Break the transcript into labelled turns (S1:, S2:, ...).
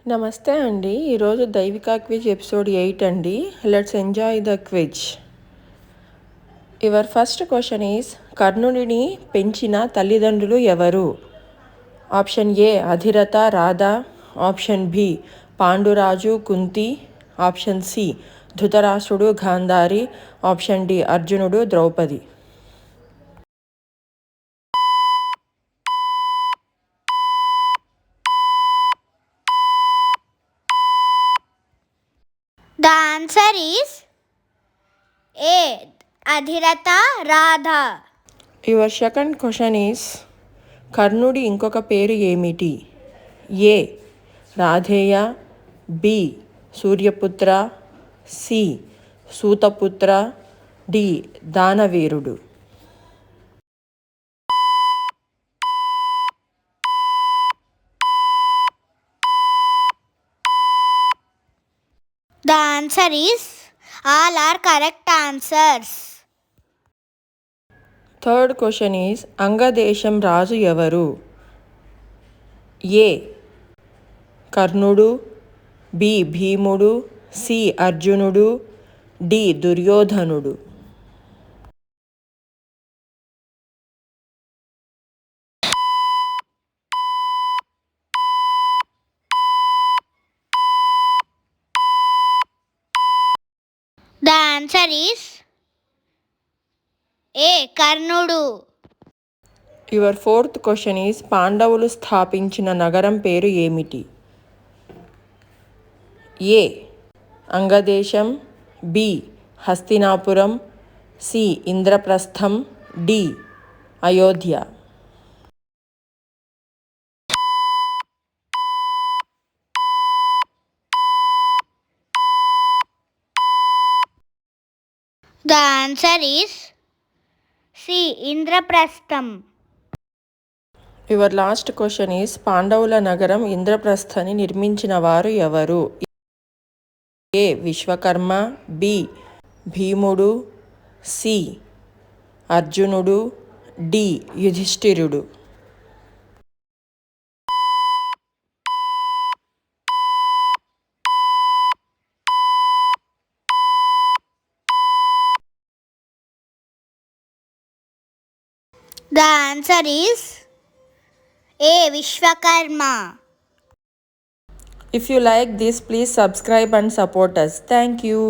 S1: నమస్తే అండి. ఈరోజు దైవిక క్విజ్ ఎపిసోడ్ 8 అండి. Let's enjoy the quiz. Your first question is, కర్ణుడిని పెంచిన తల్లిదండ్రులు ఎవరు? Option A Adhiratha Radha, option B Panduraju Kunti, option C Dhritarashtrudu Gandhari, option D Arjunudu Draupadi.
S2: The answer is A. Adhiratha Radha.
S1: Your second question is, కర్ణుడి ఇంకొక పేరు ఏమిటి? A Radheya, B Suryaputra, C Sutaputra, D దానవీరుడు.
S2: The answer is all are correct answers.
S1: Third question is, Angadesam రాజు ఎవరు? A కర్ణుడు, B Bheemudu, C Arjunudu, D దుర్యోధనుడు.
S2: The answer is A. Karnudu.
S1: Your fourth question is, పాండవులు స్థాపించిన నగరం పేరు ఏమిటి? A Angadesam, B Hastinapuram, C Indraprastham, D Ayodhya.
S2: The answer is C. Indraprastham.
S1: Your last question is, పాండవుల నగరం ఇంద్రప్రస్థని నిర్మించిన వారు ఎవరు? A Vishwakarma, B Bheemudu, C Arjunudu, D Yudhishthirudu.
S2: The answer is A. Vishwakarma.
S1: If you like this, please subscribe and support us. Thank you.